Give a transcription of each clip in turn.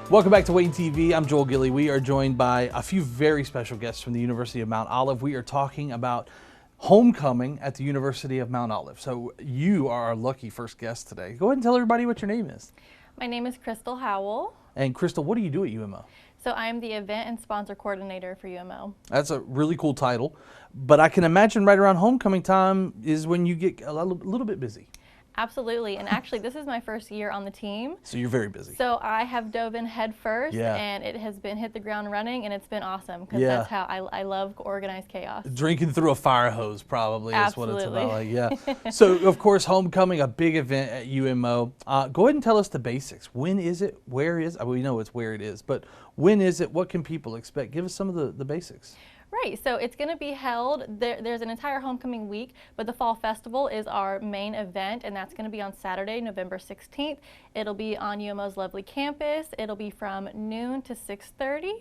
Welcome back to Wayne TV. I'm Joel Gilley. We are joined by a few very special guests from the University of Mount Olive. We are talking about homecoming at the University of Mount Olive. So you are our lucky first guest today. Go ahead and tell everybody what your name is. My name is Crystal Howell. And Crystal, what do you do at UMO? So I'm the event and sponsor coordinator for UMO. That's a really cool title. But I can imagine right around homecoming time is when you get a little bit busy. Absolutely, and actually this is my first year on the team. So you're very busy. So I have dove in head first, Yeah. and it has been hit the ground running, and it's been awesome because Yeah. that's how I love organized chaos. Drinking through a fire hose probably is what it's Absolutely. about. Like, yeah. So of course, homecoming, a big event at UMO. Go ahead and tell us the basics. When is it? Where is? We know it's where it is, but when is it? What can people expect? Give us some of the basics. Right, so it's going to be held, there's an entire homecoming week, but the Fall Festival is our main event, and that's going to be on Saturday, November 16th. It'll be on UMO's lovely campus. It'll be from noon to 6:30,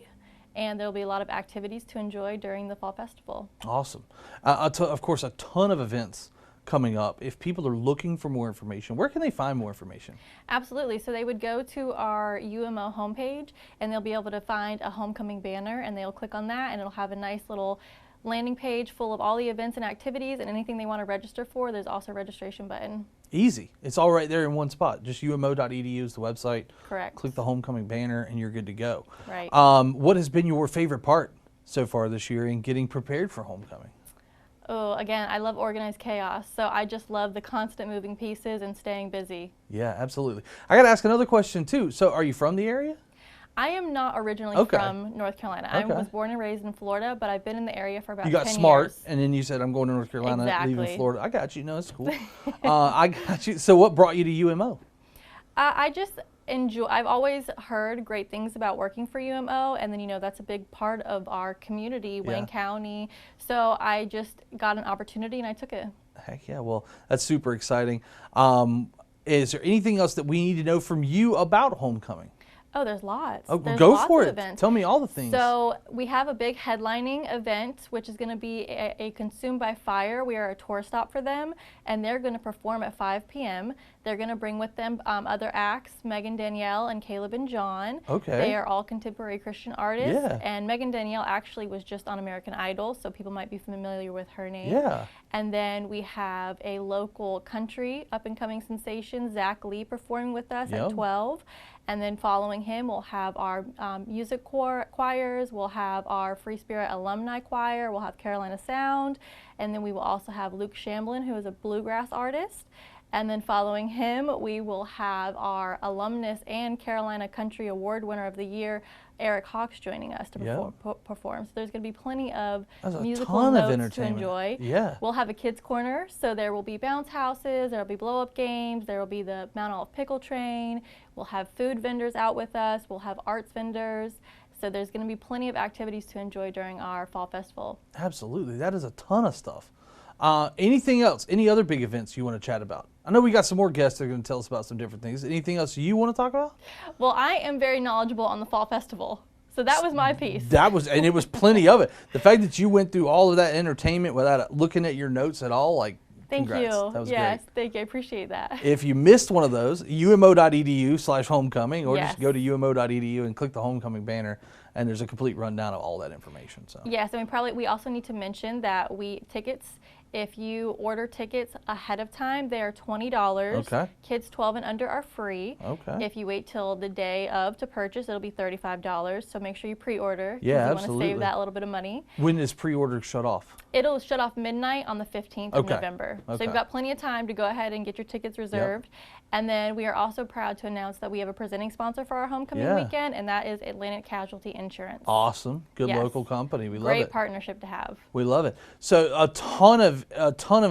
and there'll be a lot of activities to enjoy during the Fall Festival. Awesome. Of course, a ton of events coming up. If people are looking for more information, where can they find more information? Absolutely. So they would go to our UMO homepage, and they'll be able to find a homecoming banner, and they'll click on that, and it'll have a nice little landing page full of all the events and activities and anything they want to register for. There's also a registration button. Easy. It's all right there in one spot. Just umo.edu is the website. Correct. Click the homecoming banner and you're good to go. Right. What has been your favorite part so far this year in getting prepared for homecoming? Oh, again, I love organized chaos, so I just love the constant moving pieces and staying busy. Yeah, absolutely. I got to ask another question too. So are you from the area? I am not originally from North Carolina. I was born and raised in Florida, but I've been in the area for about 10 years. You got smart, and then you said, I'm going to North Carolina, Exactly. leaving Florida. I got you. No, it's cool. I got you. So what brought you to UMO? I just enjoy, I've always heard great things about working for UMO, and then, you know, that's a big part of our community, Wayne County. So I just got an opportunity and I took it. Heck yeah, well, that's super exciting. Is there anything else that we need to know from you about homecoming? Oh, there's lots. Oh, There's go lots for of it. events. Tell me all the things. So we have a big headlining event, which is going to be a Consumed by Fire. We are a tour stop for them, and they're going to perform at 5 p.m. They're going to bring with them other acts, Megan Danielle and Caleb and John. Okay. They are all contemporary Christian artists. Yeah. And Megan Danielle actually was just on American Idol, so people might be familiar with her name. Yeah. And then we have a local country up-and-coming sensation, Zach Lee, performing with us at 12. And then following him, we'll have our music choirs, we'll have our Free Spirit Alumni Choir, we'll have Carolina Sound, and then we will also have Luke Shamblin, who is a bluegrass artist. And then following him, we will have our alumnus and Carolina Country Award winner of the year, Eric Hawks, joining us to perform. So there's going to be plenty of musical notes to enjoy. Yeah. We'll have a kids corner, so there will be bounce houses, there will be blow-up games, there will be the Mount Olive Pickle Train. We'll have food vendors out with us. We'll have arts vendors. So there's going to be plenty of activities to enjoy during our Fall Festival. Absolutely. That is a ton of stuff. Anything else? Any other big events you want to chat about? I know we got some more guests that are going to tell us about some different things. Anything else you want to talk about? Well, I am very knowledgeable on the Fall Festival, so that was my piece. And it was plenty of it. The fact that you went through all of that entertainment without looking at your notes at all, like, Thank congrats. you. That was yes, great. thank you. I appreciate that. If you missed one of those, umo.edu/homecoming, or just go to umo.edu and click the homecoming banner, and there's a complete rundown of all that information. So. Yes, and we also need to mention that if you order tickets ahead of time, they are $20. Okay. Kids 12 and under are free. Okay. If you wait till the day of to purchase, it'll be $35. So make sure you pre-order. Yeah, you absolutely. want to save that little bit of money. When is pre-order shut off? It'll shut off midnight on the 15th of November. So you've got plenty of time to go ahead and get your tickets reserved. And then we are also proud to announce that we have a presenting sponsor for our homecoming weekend, and that is Atlantic Casualty Insurance. Awesome. Good local company. We love it. Great partnership to have. We love it. So a ton of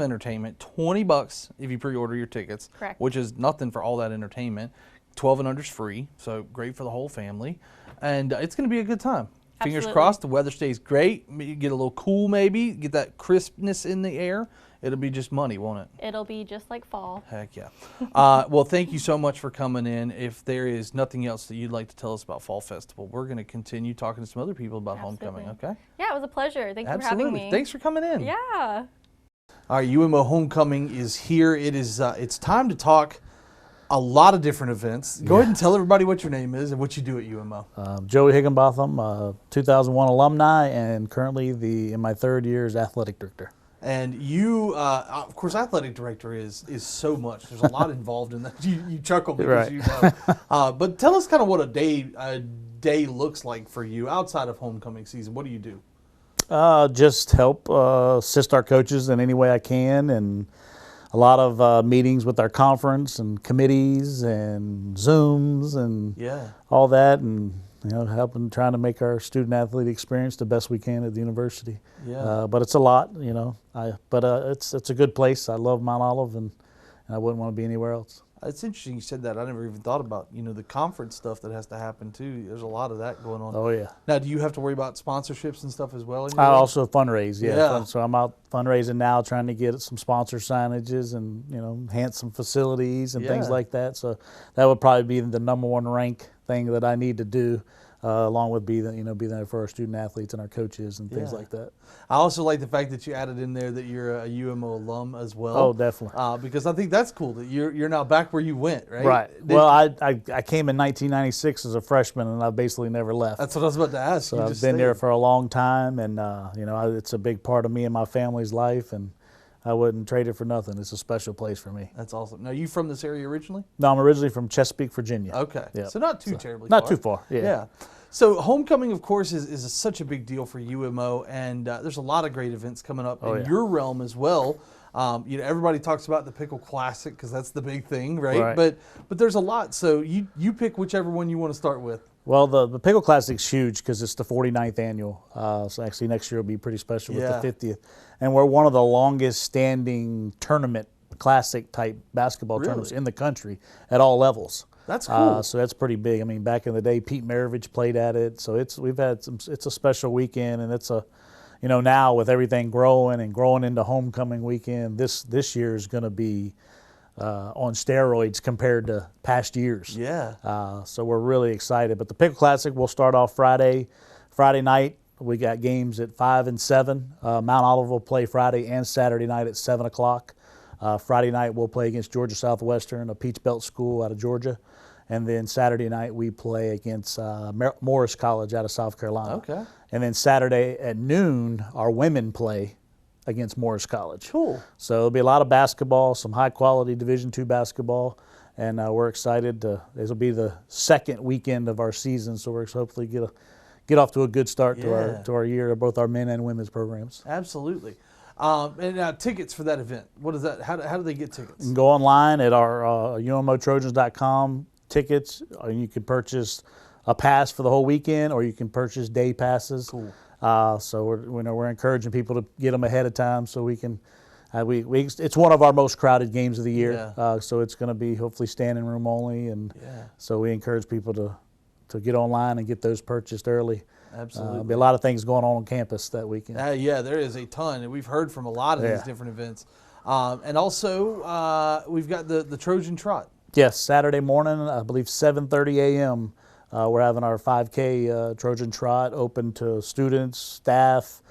entertainment, $20 if you pre-order your tickets. Correct. Which is nothing for all that entertainment. 12 and under is free, so great for the whole family. And it's going to be a good time. Fingers crossed the weather stays great. You get a little cool maybe, get that crispness in the air. It'll be just money, won't it? It'll be just like fall. Heck yeah. Well, thank you so much for coming in. If there is nothing else that you'd like to tell us about Fall Festival, we're going to continue talking to some other people about homecoming, okay? Yeah, it was a pleasure. Thank you for having me. Thanks for coming in. Yeah. All right, UMO homecoming is here. It is it's time to talk a lot of different events. Go ahead and tell everybody what your name is and what you do at UMO. Joey Higginbotham, 2001 alumni, and currently in my third year as athletic director. And you, of course, athletic director is so much. There's a lot involved in that. You chuckle because Right. you know. But tell us kind of what a day looks like for you outside of homecoming season. What do you do? Just help assist our coaches in any way I can, and a lot of meetings with our conference and committees and Zooms and Yeah. all that, and helping trying to make our student athlete experience the best we can at the university. Yeah. But it's a lot, but it's a good place. I love Mount Olive, and I wouldn't want to be anywhere else. It's interesting you said that. I never even thought about, the conference stuff that has to happen too. There's a lot of that going on. Oh yeah. Now, do you have to worry about sponsorships and stuff as well? In your I world? also fundraise, yeah. Yeah. So I'm out fundraising now, trying to get some sponsor signages and enhance some facilities and things Yeah. like that. So that would probably be the number one rank thing that I need to do, along with be there for our student athletes and our coaches and things Yeah. like that. I also like the fact that you added in there that you're a UMO alum as well. Oh, definitely. Because I think that's cool that you're now back where you went, right? Right. Well, I came in 1996 as a freshman, and I basically never left. That's what I was about to ask. So You I've just been there stayed. for a long time, and it's a big part of me and my family's life, and I wouldn't trade it for nothing. It's a special place for me. That's awesome. Now, you from this area originally? No, I'm originally from Chesapeake, Virginia. Okay. Yep. So not too terribly Not far. too far. Yeah. So homecoming, of course, is such a big deal for UMO, and there's a lot of great events coming up in yeah. your realm as well. Everybody talks about the Pickle Classic because that's the big thing, right? Right. But there's a lot. So you pick whichever one you want to start with. Well, the Pickle Classic's huge because it's the 49th annual. So actually next year will be pretty special with Yeah. the 50th. And we're one of the longest standing tournament, classic type basketball tournaments in the country at all levels. That's cool. So that's pretty big. I mean, back in the day, Pete Maravich played at it. So it's a special weekend, and it's now with everything growing into homecoming weekend, this year is going to be on steroids compared to past years. Yeah. So we're really excited. But the Pickle Classic will start off Friday night. We got games at 5 and 7. Mount Olive will play Friday and Saturday night at 7 o'clock. Friday night we'll play against Georgia Southwestern, a Peach Belt school out of Georgia. And then Saturday night we play against Morris College out of South Carolina. Okay. And then Saturday at noon, our women play against Morris College. Cool. So there'll be a lot of basketball, some high-quality Division II basketball, and we're excited. This will be the second weekend of our season, so we're hopefully get off to a good start to our year, both our men and women's programs. Absolutely. And now tickets for that event. What is that? How do they get tickets? You can go online at our umotrojans.com tickets, or you can purchase a pass for the whole weekend, or you can purchase day passes. Cool. So we're encouraging people to get them ahead of time so we can. It's one of our most crowded games of the year, so it's going to be hopefully standing room only, and so we encourage people to get online and get those purchased early. Absolutely. There'll be a lot of things going on campus that weekend. Yeah, there is a ton, and we've heard from a lot of these different events. And also, we've got the Trojan Trot. Yes, Saturday morning, I believe 7:30 a.m. We're having our 5K Trojan Trot open to students, staff,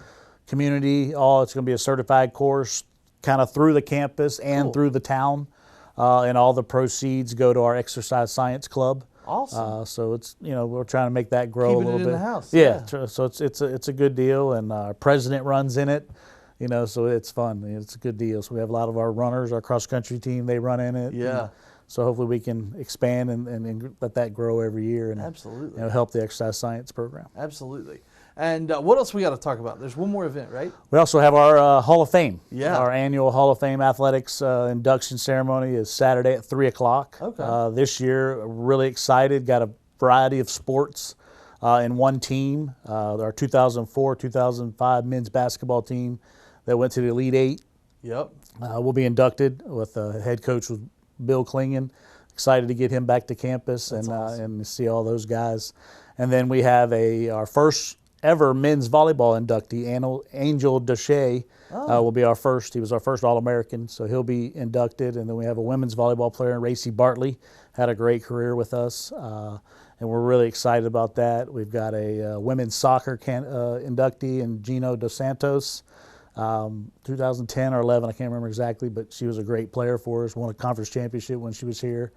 community. It's going to be a certified course kind of through the campus and through the town. And all the proceeds go to our exercise science club. Awesome. So it's we're trying to make that grow Keeping a little it bit. in the house. Yeah. So it's a good deal, and our president runs in it. So it's fun. It's a good deal. So we have a lot of our runners, our cross country team, they run in it. Yeah. So hopefully we can expand and let that grow every year and Absolutely. help the exercise science program. Absolutely. And what else we got to talk about? There's one more event, right? We also have our Hall of Fame. Yeah. Our annual Hall of Fame athletics induction ceremony is Saturday at 3 o'clock. Okay. This year, really excited. Got a variety of sports in one team. Our 2004-2005 men's basketball team that went to the Elite Eight Yep. will be inducted with head coach Bill Klingon. Excited to get him back to campus and see all those guys. And then we have our first ever men's volleyball inductee, Angel Deshay, will be our first. He was our first All-American, so he'll be inducted. And then we have a women's volleyball player, Racy Bartley, had a great career with us, and we're really excited about that. We've got a women's soccer inductee in Gino Dos Santos. 2010 or 11, I can't remember exactly, but she was a great player for us, won a conference championship when she was here.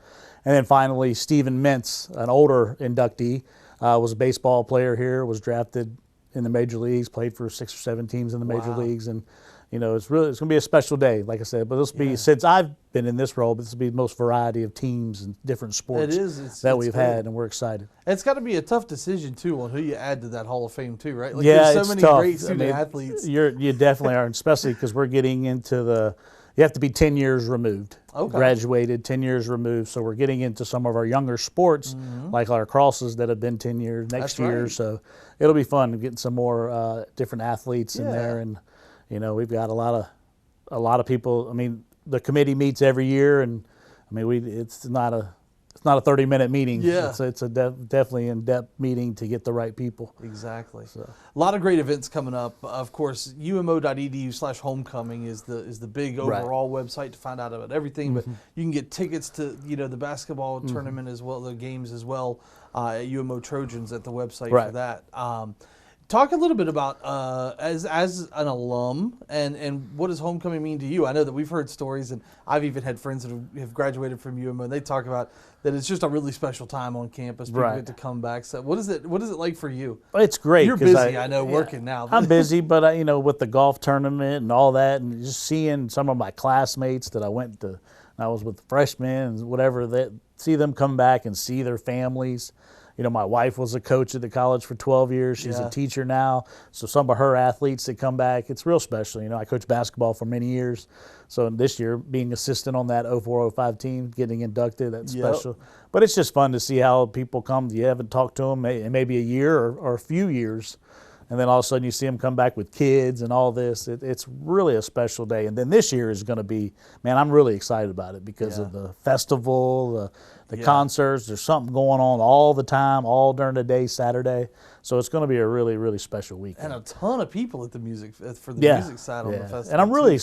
And then finally, Stephen Mintz, an older inductee, was a baseball player here, was drafted in the major leagues, played for 6 or 7 teams in the major leagues. And, it's going to be a special day, like I said. But this will be, since I've been in this role, this will be the most variety of teams and different sports we've had, and we're excited. It's got to be a tough decision, too, on who you add to that Hall of Fame, too, right? Like, yeah, there's so many tough. great student athletes. You definitely are, especially because we're getting into you have to be 10 years removed. Okay. Graduated, 10 years removed. So we're getting into some of our younger sports, like our crosses that have been 10 years next year. Right. So it'll be fun getting some more different athletes in there. And, we've got a lot of people. I mean, the committee meets every year, and I mean, it's not a 30-minute meeting. Yeah. It's a definitely in-depth meeting to get the right people. Exactly. So. A lot of great events coming up. Of course, umo.edu/homecoming is the big overall website to find out about everything. But you can get tickets to the basketball tournament as well, the games as well, at UMO Trojans at the website for that. Talk a little bit about as an alum and what does homecoming mean to you? I know that we've heard stories, and I've even had friends that have graduated from UMO, and they talk about that it's just a really special time on campus. People get to come back. So what is it like for you? It's great. You're busy, I know, working now. I'm busy, but with the golf tournament and all that, and just seeing some of my classmates that I was with freshmen and whatever, that see them come back and see their families. My wife was a coach at the college for 12 years. She's a teacher now. So some of her athletes that come back, it's real special. I coached basketball for many years. So this year, being assistant on that 04-05 team, getting inducted, that's special. But it's just fun to see how people come. You haven't talked to them in maybe a year or a few years. And then all of a sudden you see them come back with kids and all this. It's really a special day. And then this year is going to be, man, I'm really excited about it because of the festival, the concerts. There's something going on all the time, all during the day, Saturday. So it's going to be a really, really special weekend. And a ton of people at the music music side on the festival. And I'm really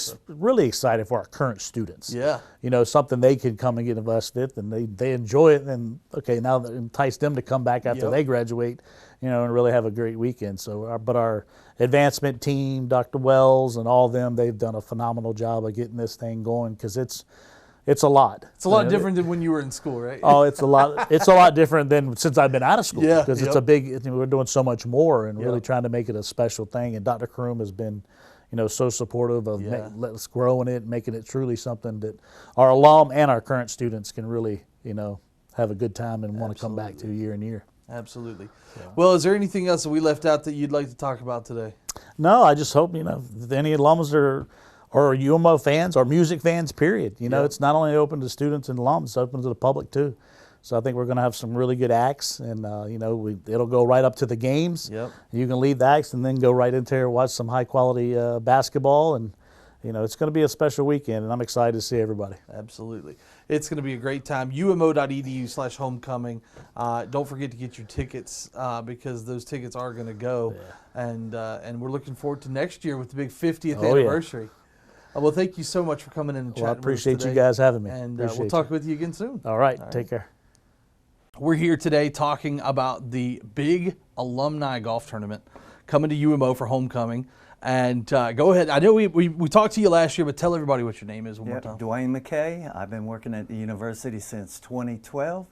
excited for our current students. Yeah. Something they could come and get invested with, and they enjoy it. And okay, now that entice them to come back after they graduate, and really have a great weekend. So, our advancement team, Dr. Wells, and all of them, they've done a phenomenal job of getting this thing going because it's a lot. It's a lot different than when you were in school, right? Oh, it's a lot. It's a lot different than since I've been out of school. Yeah, because it's a big. We're doing so much more and really trying to make it a special thing. And Dr. Kroom has been, so supportive of us growing it, making it truly something that our alum and our current students can really, have a good time and want to come back to year and year. Absolutely. Well, is there anything else that we left out that you'd like to talk about today? No, I just hope, if any alums or UMO fans or music fans, period. It's not only open to students and alums, it's open to the public too. So I think we're going to have some really good acts, and it'll go right up to the games. Yep. You can leave the acts and then go right into there and watch some high quality basketball, and it's going to be a special weekend, and I'm excited to see everybody. Absolutely. It's going to be a great time. umo.edu/homecoming. Don't forget to get your tickets because those tickets are going to go. Yeah. And we're looking forward to next year with the big 50th anniversary. Well, thank you so much for coming in and chatting with us today. I appreciate you guys having me. And we'll talk with you again soon. All right. Take care. We're here today talking about the big alumni golf tournament coming to UMO for homecoming. And go ahead. I know we talked to you last year, but tell everybody what your name is one more time. Dwayne McKay. I've been working at the university since 2012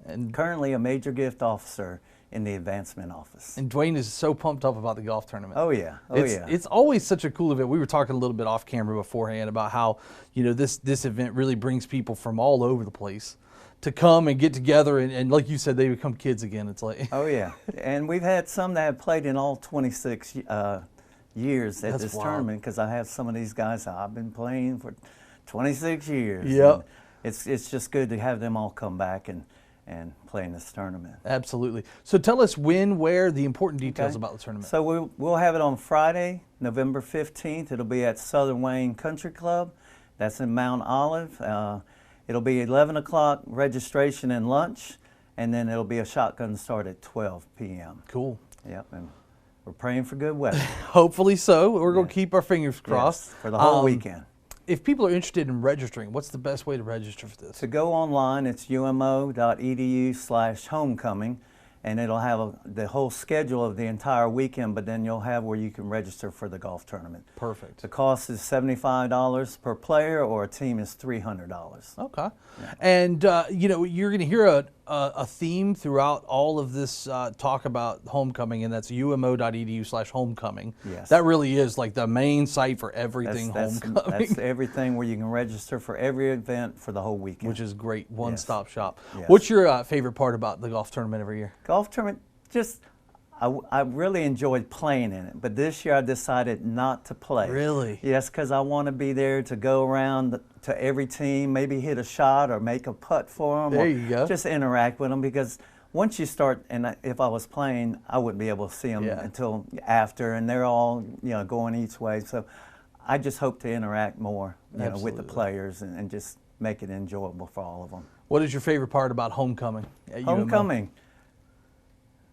and currently a major gift officer in the advancement office. And Dwayne is so pumped up about the golf tournament. Oh yeah, It's always such a cool event. We were talking a little bit off camera beforehand about how this event really brings people from all over the place to come and get together and like you said, they become kids again. It's like oh yeah, and we've had some that have played in all 26 years at this tournament because I have some of these guys I've been playing for 26 years. Yep. It's just good to have them all come back and play in this tournament. Absolutely. So tell us when, where, the important details about the tournament. So we'll have it on Friday, November 15th. It'll be at Southern Wayne Country Club. That's in Mount Olive. It'll be 11 o'clock registration and lunch, and then it'll be a shotgun start at 12 p.m. Cool. Yep, and we're praying for good weather. Hopefully so. We're going to keep our fingers crossed. Yes, for the whole weekend. If people are interested in registering, what's the best way to register for this? To go online, it's umo.edu/homecoming, and it'll have the whole schedule of the entire weekend, but then you'll have where you can register for the golf tournament. Perfect. The cost is $75 per player, or a team is $300. Okay. Yeah. And, you know, you're going to hear a theme throughout all of this talk about homecoming, and that's umo.edu/homecoming. Yes. That really is like the main site for everything homecoming. That's everything where you can register for every event for the whole weekend. Which is great, one-stop shop. Yes. What's your favorite part about the golf tournament every year? Golf tournament, just I really enjoyed playing in it, but this year I decided not to play. Really? Yes, because I want to be there to go around to every team, maybe hit a shot or make a putt for them. There you go. Just interact with them, because once you start, and if I was playing, I wouldn't be able to see them until after, and they're all, you know, going each way. So I just hope to interact more, you know, with the players and just make it enjoyable for all of them. What is your favorite part about homecoming at UMO? Homecoming.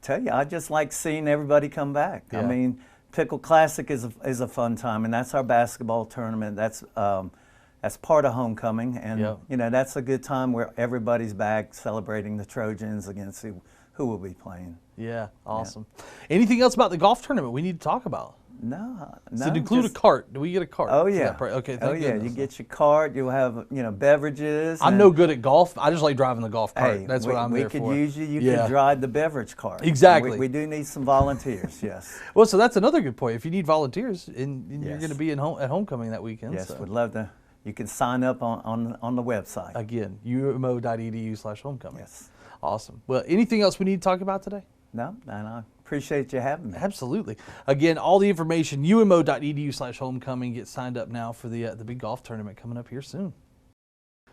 Tell you, I just like seeing everybody come back. Yeah. I mean, Pickle Classic is a fun time, and that's our basketball tournament. That's part of homecoming, and you know, that's a good time where everybody's back celebrating the Trojans against who will be playing. Yeah, awesome. Yeah. Anything else about the golf tournament we need to talk about? No. Does it include a cart? Do we get a cart? Oh yeah. Okay. Oh yeah. You get your cart. You'll have, you know, beverages. I'm no good at golf. I just like driving the golf cart. Hey, that's what I'm there for. We could use you. You could drive the beverage cart. Exactly. We do need some volunteers. Yes. Well, so that's another good point. If you need volunteers, and you're going to be at homecoming that weekend. Yes, so. would love to. You can sign up on the website. Again, umo.edu/homecoming. Yes. Awesome. Well, anything else we need to talk about today? No, and I appreciate you having me. Absolutely. Again, all the information, umo.edu/homecoming. Get signed up now for the big golf tournament coming up here soon.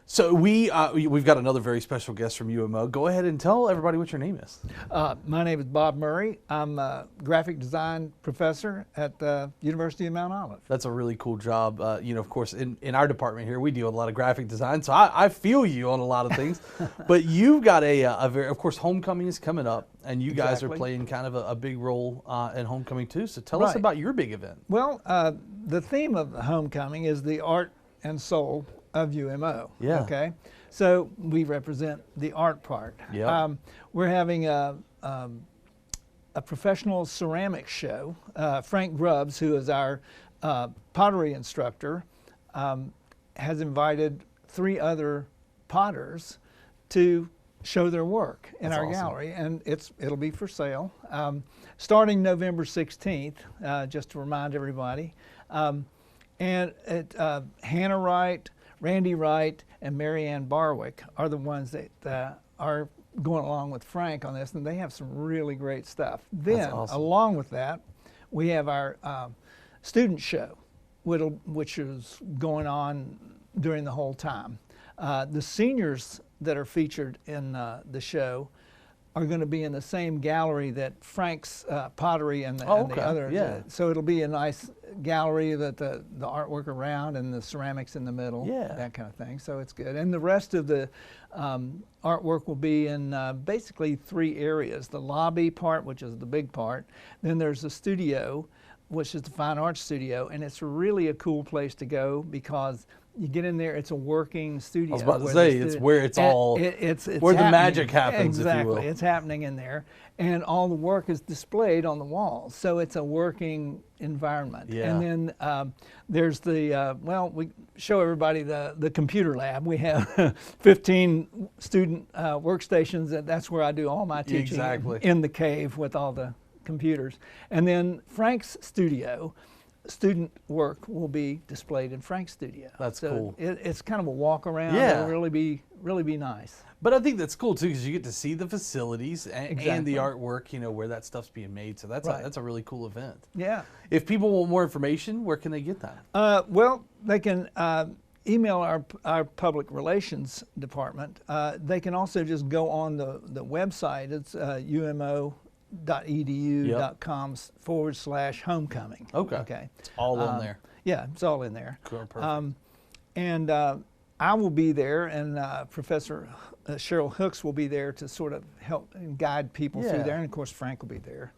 So we've got another very special guest from UMO. Go ahead and tell everybody what your name is. My name is Bob Murray. I'm a graphic design professor at the University of Mount Olive. That's a really cool job. You know, of course, in our department here, we deal with a lot of graphic design, so I feel you on a lot of things. But you've got a very, of course, homecoming is coming up, and you guys are playing kind of a big role in homecoming too. So tell us about your big event. Well, the theme of homecoming is the art and soul of UMO. Yeah. Okay. So we represent the art part. Yeah. We're having a professional ceramics show. Frank Grubbs, who is our pottery instructor, has invited 3 other potters to show their work in our gallery, and it'll be for sale starting November 16th. Just to remind everybody, and Hannah Wright, Randy Wright, and Marianne Barwick are the ones that are going along with Frank on this, and they have some really great stuff. Then, along with that, we have our student show, which is going on during the whole time. The seniors that are featured in the show are going to be in the same gallery that Frank's pottery and the other. Yeah. So it'll be a nice gallery that the artwork around and the ceramics in the middle. Yeah. That kind of thing. So it's good. And the rest of the artwork will be in basically 3 areas. The lobby part, which is the big part. Then there's the studio, which is the fine arts studio, and it's really a cool place to go because you get in there, it's a working studio. I was about to say, it's where it's all, it's where the magic happens, exactly. if you will. It's happening in there. And all the work is displayed on the walls. So it's a working environment. Yeah. And then there's the, we show everybody the computer lab. We have 15 student workstations, and that's where I do all my teaching in the cave with all the computers. And then Frank's studio, student work will be displayed in Frank's studio. That's cool. It's kind of a walk around. Yeah. It'll really be nice. But I think that's cool too, because you get to see the facilities and the artwork, you know, where that stuff's being made. So that's that's a really cool event. Yeah. If people want more information, where can they get that? Well, they can email our public relations department. They can also just go on the website. It's umo.edu.com/homecoming. Okay. It's all on there. Yeah, it's all in there. Cool, perfect. And I will be there, and Professor Cheryl Hooks will be there to sort of help and guide people through there, and of course Frank will be there.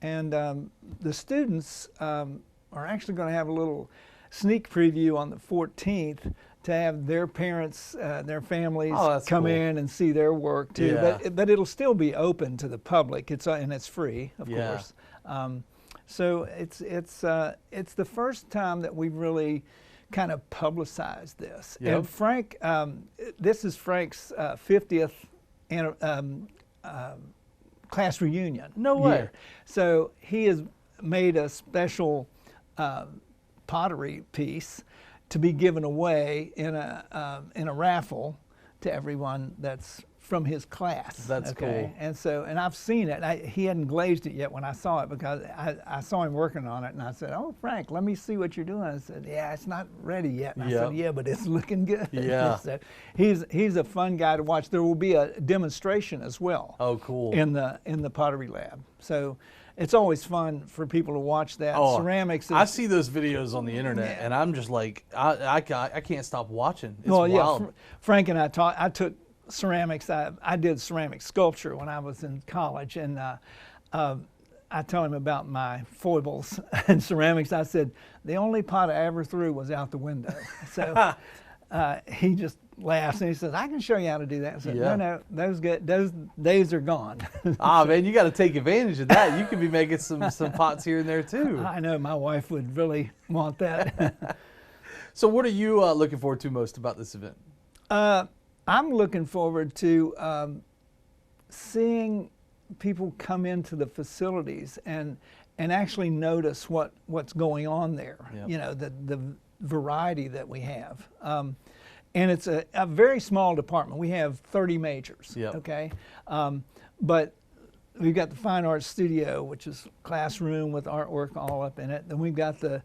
The students are actually going to have a little sneak preview on the 14th to have their parents, their families that's come cool. in and see their work too. Yeah. But it'll still be open to the public. And it's free, of Yeah. course. So it's the first time that we've really kind of publicized this. Yep. And Frank, this is Frank's 50th class reunion. No way. year. So he has made a special pottery piece to be given away in a raffle to everyone that's from his class. That's cool. And I've seen it. He hadn't glazed it yet when I saw it, because I saw him working on it, and I said, "Oh, Frank, let me see what you're doing." I said, "Yeah, it's not ready yet." And I said, "Yeah, but it's looking good." Yeah. So he's a fun guy to watch. There will be a demonstration as well. Oh, cool. In the pottery lab. So it's always fun for people to watch that. Oh, Ceramics. I see those videos on the internet, and I'm just like, I can't stop watching. It's well, wild. yeah. Frank and I took ceramics. I did ceramic sculpture when I was in college, and I told him about my foibles in ceramics. I said the only pot I ever threw was out the window. So he just laughs and he says, "I can show you how to do that." I said, Yeah. "No, those days are gone." Man, you got to take advantage of that. You could be making some pots here and there too. I know my wife would really want that. So, what are you looking forward to most about this event? I'm looking forward to seeing people come into the facilities and actually notice what's going on there. Yep. You know, the variety that we have. And it's a very small department. We have 30 majors. Yep. Okay, but we've got the Fine Arts Studio, which is a classroom with artwork all up in it. Then we've got the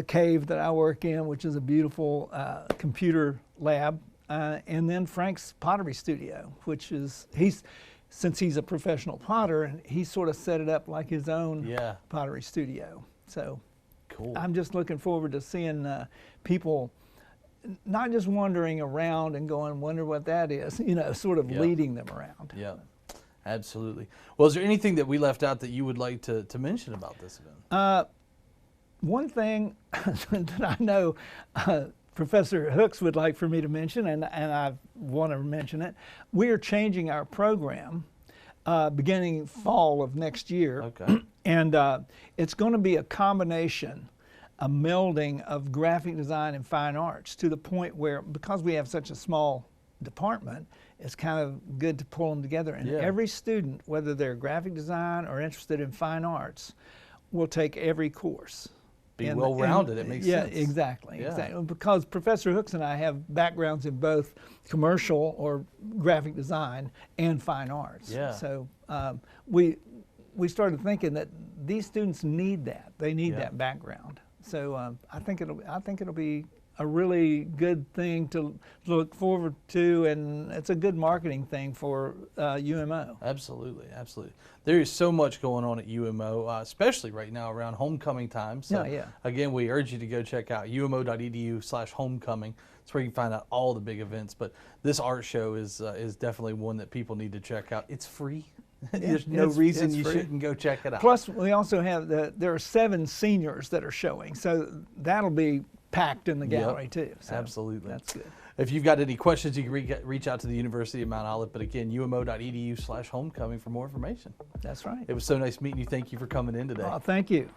cave that I work in, which is a beautiful computer lab. And then Frank's Pottery Studio, which is, since he's a professional potter, and he sort of set it up like his own pottery studio. So cool. I'm just looking forward to seeing people not just wandering around and going, wonder what that is, you know, sort of leading them around. Yeah, absolutely. Well, is there anything that we left out that you would like to mention about this event? One thing that I know Professor Hooks would like for me to mention, and I want to mention it, we are changing our program beginning fall of next year. Okay. And it's going to be a combination, a melding of graphic design and fine arts, to the point where, because we have such a small department, it's kind of good to pull them together. And every student, whether they're graphic design or interested in fine arts, will take every course. Be well-rounded, it makes sense. Yeah, exactly. Because Professor Hooks and I have backgrounds in both commercial or graphic design and fine arts. Yeah. So we started thinking that these students need that. They need that background. So I think it'll be a really good thing to look forward to, and it's a good marketing thing for UMO. Absolutely, absolutely. There is so much going on at UMO, especially right now around homecoming time. So again, we urge you to go check out umo.edu/homecoming. It's where you can find out all the big events. But this art show is definitely one that people need to check out. It's free. There's no reason you shouldn't go check it out. Plus, we also have there are 7 seniors that are showing, so that'll be packed in the gallery too. So absolutely. That's good. If you've got any questions, you can reach out to the University of Mount Olive. But again, umo.edu/homecoming for more information. That's right. It was so nice meeting you. Thank you for coming in today. Oh, thank you.